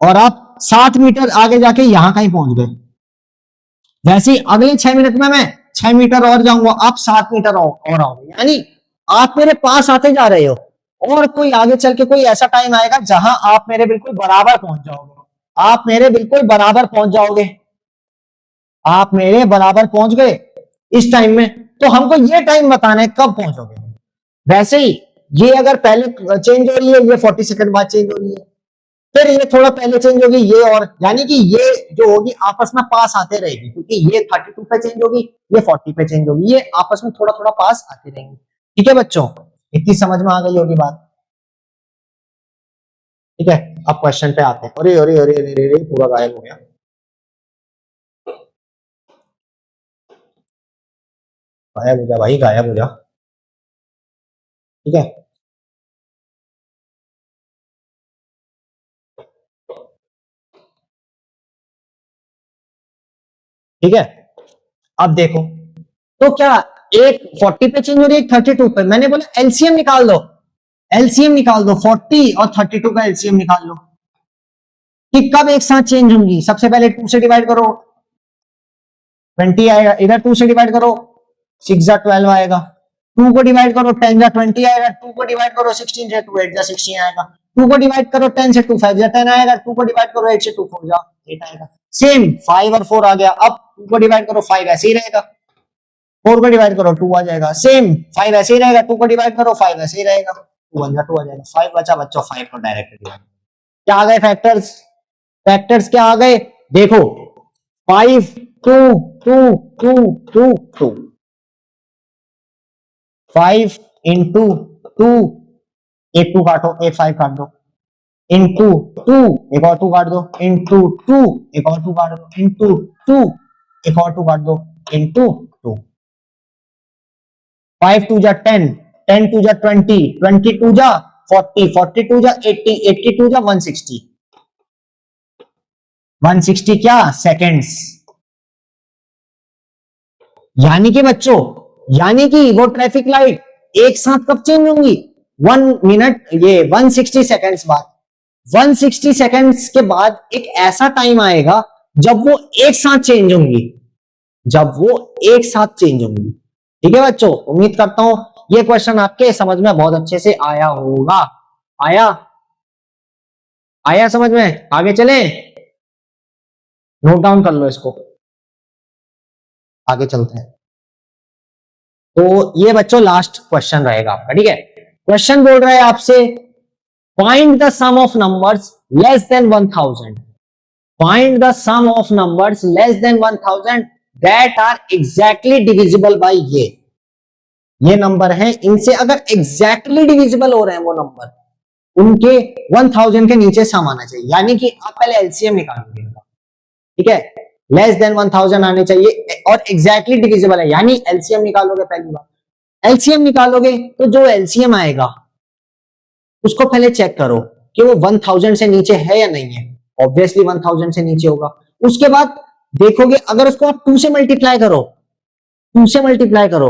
[SPEAKER 1] और आप 7 मीटर आगे जाके यहां कहीं पहुंच गए। वैसे ही अगले 6 मिनट में मैं 6 मीटर और जाऊंगा, आप 7 मीटर और आओगे, यानी आप मेरे पास आते जा रहे हो। और कोई आगे चल के कोई ऐसा टाइम आएगा जहां आप मेरे बिल्कुल बराबर पहुंच जाओगे, आप मेरे बिल्कुल बराबर पहुंच जाओगे, आप मेरे बराबर पहुंच गए इस टाइम में। तो हमको ये टाइम बताना है कब पहुंचोगे। वैसे ही ये अगर पहले चेंज हो रही है, ये 40 सेकंड बाद चेंज हो रही है, फिर ये थोड़ा पहले चेंज होगी ये, और यानी कि ये जो होगी आपस में पास आते रहेगी, क्योंकि ये 32 पे चेंज होगी, ये 40 पे चेंज होगी, ये आपस में थोड़ा थोड़ा पास आते रहेंगे। ठीक है बच्चों, इतनी समझ में आ गई होगी बात। ठीक है, अब क्वेश्चन पे आते हैं। अरे अरे अरे अरे अरे पूरा गायब हो गया। गायब हो जा भाई, गायब हो जा। ठीक है, ठीक है, अब देखो तो क्या एक 40 पे चेंज हो रही है, एक 32 पे। मैंने बोला एलसीएम निकाल दो, एलसीएम निकाल दो, 40 और 32 का एलसीएम निकाल लो कि कब एक साथ चेंज होंगी। सबसे पहले 2 से डिवाइड करो, 20 आएगा, इधर 2 से डिवाइड करो, 6 जा 12 आएगा, 2 को डिवाइड करो 10 जा 20 आएगा, 2 को डिवाइड करो 16 से 2 8 जा 16 आएगा, 2 को डिवाइड करो 10 से 2 5 जा 10 आएगा, 2 को डिवाइड करो 8 से 2 4 जा 8 आएगा। सेम 5 और 4 आ गया। अब 2 को डिवाइड करो 5 ऐसे ही रहेगा, 4 को डिवाइड करो 2 आ जाएगा, सेम 5 ऐसे ही रहेगा, 2 को डिवाइड करो 5 ऐसे ही रहेगा, 2 1 जा 2 आ जाएगा, 5 बचा बच्चों, 5 को डायरेक्ट डिवाइड। क्या आ गए फैक्टर्स, फैक्टर्स क्या आ गए देखो, 5 2 2 2 2 2, 5 इंटू 2, एक 2 काटो, एक 5 काट दो, इंटू 2 एक और 2 काट दो, इंटू 2 एक और 2 काट दो, इंटू 2 एक और 2 काट दो, इंटू 2। 5 2 जा 10, 10 2 जा 20, 20 2 जा 40, 40 2 जा 80, 80 2 जा 160, 160 क्या सेकेंड्स। यानी कि बच्चों, यानी कि वो ट्रैफिक लाइट एक साथ कब चेंज होंगी, 1 मिनट, ये 160 सेकेंड्स बाद। 160 सेकेंड्स के बाद एक ऐसा टाइम आएगा जब वो एक साथ चेंज होंगी, जब वो एक साथ चेंज होंगी। ठीक है बच्चों, उम्मीद करता हूं ये क्वेश्चन आपके समझ में बहुत अच्छे से आया होगा। आया, आया समझ में। आगे चले, नोट डाउन कर लो इसको, आगे चलते हैं। तो ये बच्चों लास्ट क्वेश्चन रहेगा आपका। ठीक है, क्वेश्चन बोल रहा है आपसे, find the sum of numbers less than 1000, find the sum of numbers less than 1000 that are exactly divisible by ये नंबर है, इनसे अगर एग्जैक्टली डिविजिबल हो रहे हैं वो नंबर, उनके 1000 के नीचे सम आना चाहिए। यानी कि आप पहले एलसीएम निकालोगे, ठीक है, लेस देन 1000 आने चाहिए और एग्जैक्टली डिविजिबल है, यानी एलसीएम निकालोगे। पहली बार एलसीएम निकालोगे तो जो एलसीएम आएगा उसको पहले चेक करो कि वो 1000 से नीचे है या नहीं है। ऑब्वियसली 1000 से नीचे होगा। उसके बाद देखोगे अगर उसको आप 2 से मल्टीप्लाई करो, 2 से मल्टीप्लाई करो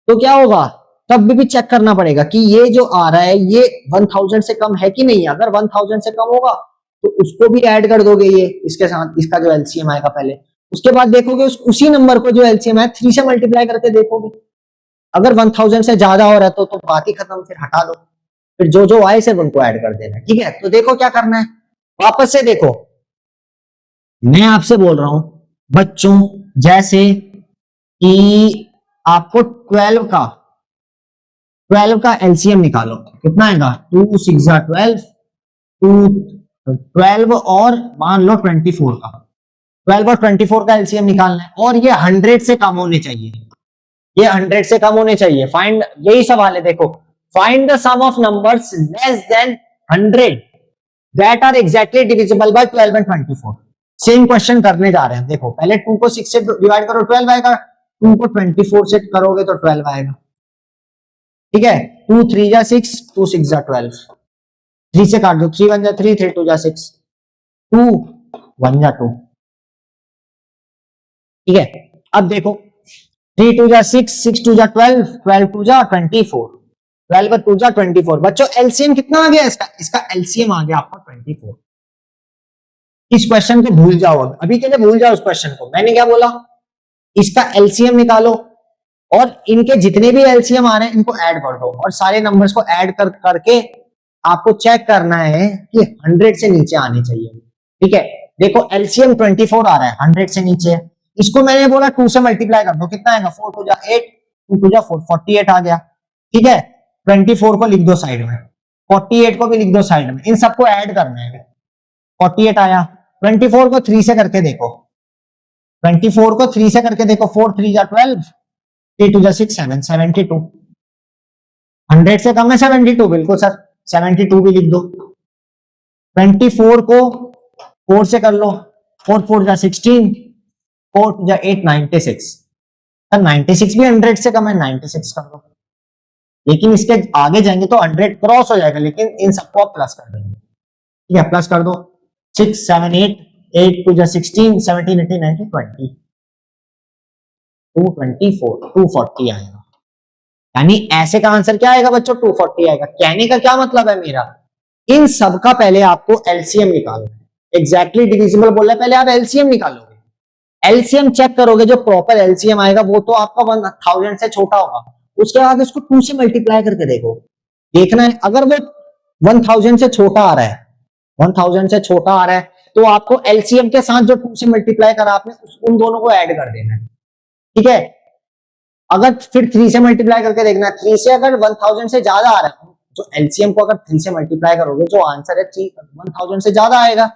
[SPEAKER 1] तो क्या होगा, तब भी चेक करना पड़ेगा कि ये जो आ रहा है ये 1000 से कम है कि नहीं। अगर 1000 से कम होगा तो उसको भी ऐड कर दोगे ये इसके साथ, इसका जो एलसीएम आएगा पहले। उसके बाद देखोगे उसी नंबर को जो एलसीएम है 3 से मल्टीप्लाई करके देखोगे। अगर 1000 से ज्यादा हो रहा है तो बात ही खत्म, फिर हटा दो, फिर जो जो आए सिर्फ उनको ऐड कर देना। ठीक है, तो देखो क्या करना है, वापस से देखो, मैं आपसे बोल रहा हूं बच्चों, जैसे कि आपको 12 का एलसीएम निकालो, कितना आएगा, 2 6 जा 12, 12 और मान लो 24 का, 12 और 24 का एलसीएम निकालना है और ये 100 से कम होने चाहिए, ये 100 से कम होने चाहिए। फाइंड, यही सवाल है देखो, find the sum of numbers less than 100 that are exactly divisible by 12 and 24। Same question करने जा रहे हैं। देखो पहले 2 को 6 से डिवाइड करो 12 आएगा, 2 को 24 से करोगे तो 12 आएगा। ठीक है, 2 3 जा 6, 2 6 जा 12, 3 से काट दो, 3 1 जा 3, 3 2 जा 6, 2 1 जा 2। ठीक है, अब देखो 3 2 जा 6, 6 2 जा 12, 12 2 जा 24, 12 2 जा 24। बच्चों एलसीएम कितना आ गया इसका, इसका एलसीएम आ गया आपका 24। इस क्वेश्चन को भूल जाओ, अभी के लिए भूल जाओ इस क्वेश्चन को। मैंने क्या बोला, इसका एलसीएम निकालो और इनके जितने भी एलसीएम आ रहे हैं इनको ऐड कर दो, और सारे नंबर्स को ऐड करके आपको चेक करना है कि 100 से नीचे आने चाहिए। ठीक है, देखो एलसीएम 24 आ रहा है, 100 से नीचे है। इसको मैंने बोला 2 से मल्टीप्लाई कर दो, कितना आएगा, 4 2 जा 8, 2 2 जा 4, 48 आ गया। ठीक है, 24 को लिख दो साइड में, 48 को भी लिख दो साइड में, इन सबको ऐड करना है। 48 आया, 24 को 3 से करके देखो, 24 को 3 से करके देखो, 4 3 जा 12, 3 2 जा 6 7, 72। 100 से कम है 72, बिल्कुल सर, 72 भी लिख दो। 24 को 4 से कर लो, 4 4 जा 16, 4 2 जा 8, 96। सर 96 भी 100 से कम है, 96 कर दो। लेकिन इसके आगे जाएंगे तो 100 क्रॉस हो जाएगा, लेकिन इन सबको आप प्लस कर देंगे। ठीक है, प्लस कर दो, 6 7 8, 8 2 जा 16, 17 18 19 20, 224, 240 आएगा। यानी ऐसे का आंसर क्या आएगा बच्चों, 240 आएगा। कहने का क्या मतलब है मेरा, इन सब का पहले आपको एलसीएम निकालना है। एग्जैक्टली डिविजिबल बोल रहा है, पहले आप एलसीएम निकालोगे। एलसीएम चेक करोगे, जो प्रॉपर एलसीएम आएगा वो तो आपका 1000 से छोटा होगा। उसके बाद उसको 2 से मल्टीप्लाई करके देखो, देखना है अगर वो 1000 से छोटा आ रहा है, 1000 से छोटा आ रहा है, तो आपको एलसीएम के साथ जो 2 से मल्टीप्लाई करा आपने उन दोनों को ऐड कर देना है। ठीक है, अगर फिर 3 से मल्टीप्लाई करके देखना, 3 से अगर 1000 से ज्यादा आ रहा है, जो एलसीएम को अगर 3 से मल्टीप्लाई करोगे, जो आंसर है 1000 से ज्यादा आएगा,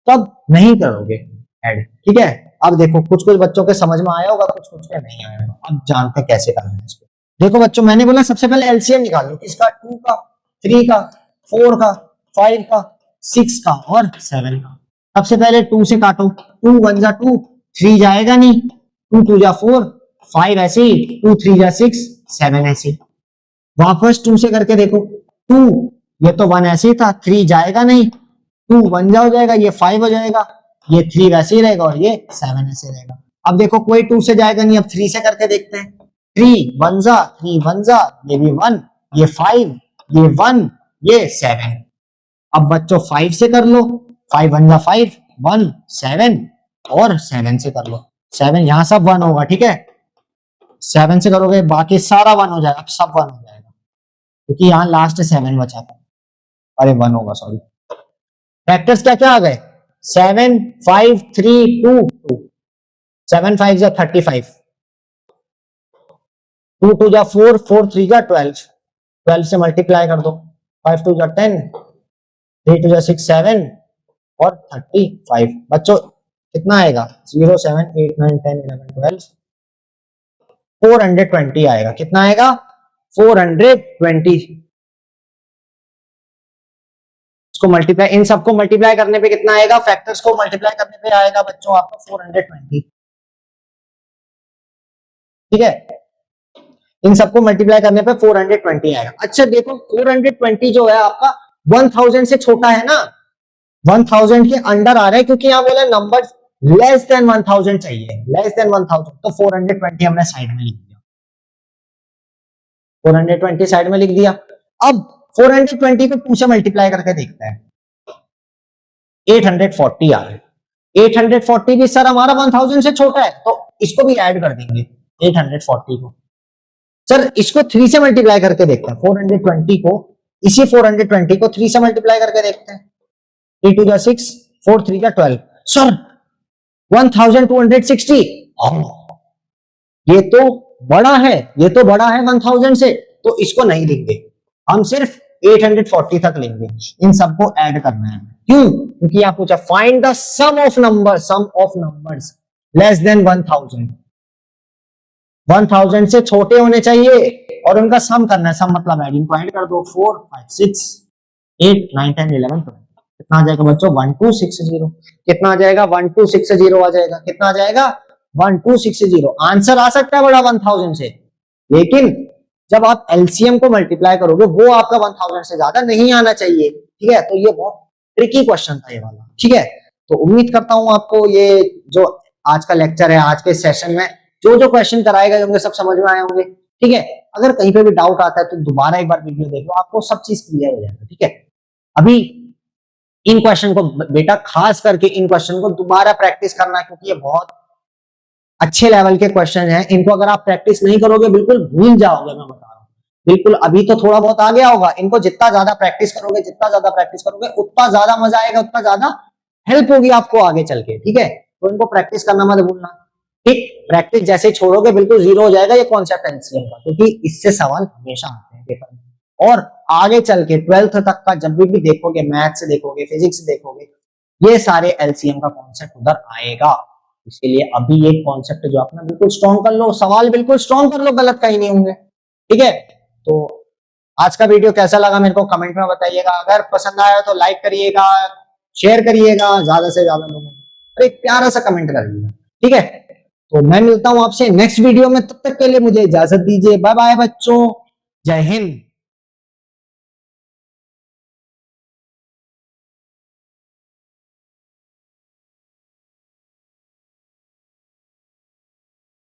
[SPEAKER 1] तब नहीं करोगे ऐड। ठीक है, अब देखो कुछ कुछ बच्चों के समझ में आया होगा, कुछ कुछ के नहीं आया होगा। अब जानते हैं कैसे करना है इसको। देखो बच्चों, मैंने बोला सबसे पहले एलसीएम निकाल लो, किसका, 2 का, 3 का, 4 का, 5 का, 6 का और 7 का। सबसे पहले 2 से काटो, 2 1 जा 2, 3 जाएगा नहीं, 2 2 जा 4, 5 ऐसे ही, 2 3 जा 6, 7 ऐसे। वापस 2 से करके देखो, 2 ये तो 1 ऐसे ही था, 3 जाएगा नहीं, 2 1 जा हो जाएगा, ये 5 हो जाएगा, ये 3 वैसे ही रहेगा और ये 7 ऐसे रहेगा। अब देखो कोई 2 से जाएगा नहीं, अब 3 से करके देखते हैं। 3 1 जा, 3 1 जा, ये भी 1, ये 5, ये 1, ये 7। अब बच्चों 5 से कर लो, 5 1 जा 5, 1 7 और 7 से कर लो, 7 यहां सब 1 होगा। ठीक है, 7 से करोगे बाकी सारा 1 हो जाएगा, अब सब 1 हो जाएगा, क्योंकि यहाँ लास्ट 7 बचा था, अरे 1 होगा, सॉरी। फैक्टर्स क्या क्या आ गए, 7 5 3 2 2, 7 5 जा 35, 2 2 जा 4, 4 3 जा 12, 12 से मल्टीप्लाई कर दो, 5 2 जा 10, 3 2 जा 6 7 और 35। बच्चों कितना आएगा, 0 7 8 9 10 11 12, 420 आएगा। कितना आएगा, 420। इसको मल्टीप्लाई, इन सबको मल्टीप्लाई करने पे कितना आएगा, फैक्टर्स को मल्टीप्लाई करने पे आएगा बच्चों आपका 420। ठीक है, इन सबको मल्टीप्लाई करने पे 420 आएगा। अच्छा देखो 420 जो है आपका 1000 से छोटा है ना, 1000 के अंडर आ रहा है, क्योंकि यहाँ बोला नंबर लेस देन 1000 चाहिए, लेस देन 1000, तो 420 हमने साइड में लिख दिया, 420 साइड में लिख दिया। अब 420 को 2 से मल्टीप्लाई करके देखते हैं, 840 आ रहा है। 840 भी सर हमारा 1000 से छोटा है, तो इसको भी ऐड कर देंगे 840 को। सर इसको 3 से मल्टीप्लाई करके देखते हैं, 420 को, इसी 420 को 3 से मल्टीप्लाई करके देखते हैं, 3 2 जा 6, 4 3 जा 12, सर 1260। ये तो बड़ा है, ये तो बड़ा है 1000 से, तो इसको नहीं लिखेंगे, हम सिर्फ 840 तक लेंगे। इन सबको ऐड करना है, क्यों, क्योंकि आप पूछा find the sum of numbers less than 1000, 1000 से छोटे होने चाहिए और उनका सम करना है। सम मतलब ऐड, इनको ऐड कर दो, 4 5 6 8 9 10 11 12, कितना आ जाएगा बच्चों, 1260। कितना आ जाएगा, 1260 आ जाएगा। कितना आ जाएगा, 1260। आंसर आ सकता है बड़ा 1000 से, लेकिन जब आप एलसीएम को मल्टीप्लाई करोगे वो आपका 1000 से ज्यादा नहीं आना चाहिए। ठीक है, तो ये बहुत ट्रिकी क्वेश्चन था ये वाला। ठीक है, तो उम्मीद करता हूं आपको ये जो आज का लेक्चर है, आज के सेशन में जो जो क्वेश्चन कराए गए होंगे सब समझ में आए होंगे। ठीक है, अगर कहीं पे भी डाउट आता है तो दोबारा एक बार वीडियो देख लो, आपको सब चीज क्लियर हो जाएगा। ठीक है, अभी इन क्वेश्चन को बेटा खास करके इन क्वेश्चन को दोबारा प्रैक्टिस करना, क्योंकि ये बहुत अच्छे लेवल के क्वेश्चन हैं। इनको अगर आप प्रैक्टिस नहीं करोगे बिल्कुल भूल जाओगे, मैं बता रहा हूँ। बिल्कुल अभी तो थोड़ा बहुत आ गया होगा, इनको जितना ज्यादा प्रैक्टिस करोगे, जितना ज्यादा प्रैक्टिस करोगे उतना ज्यादा मजा आएगा, उतना ज्यादा हेल्प होगी आपको आगे चल के। ठीक है, तो इनको प्रैक्टिस करना मत भूलना। ठीक, प्रैक्टिस जैसे छोड़ोगे बिल्कुल जीरो हो जाएगा ये कॉन्सेप्ट एलसीएम का, क्योंकि इससे सवाल हमेशा आते हैं पेपर में। और आगे चल के 12th तक का जब भी देखोगे, मैथ से देखोगे, फिजिक्स से देखोगे, ये सारे एलसीएम का कॉन्सेप्ट उधर आएगा। इसके लिए अभी ये कॉन्सेप्ट जो अपना बिल्कुल स्ट्रॉन्ग कर लो, सवाल बिल्कुल स्ट्रॉन्ग कर लो, गलत कहीं नहीं होंगे। ठीक है, तो आज का वीडियो कैसा लगा मेरे को कमेंट में बताइएगा। अगर पसंद आया तो लाइक करिएगा, शेयर करिएगा ज्यादा से ज्यादा लोगों को, एक प्यारा सा कमेंट करिएगा। ठीक है, तो मैं मिलता हूं आपसे नेक्स्ट वीडियो में, तब तक के लिए मुझे इजाजत दीजिए। बाय बाय बच्चों, जय हिंद।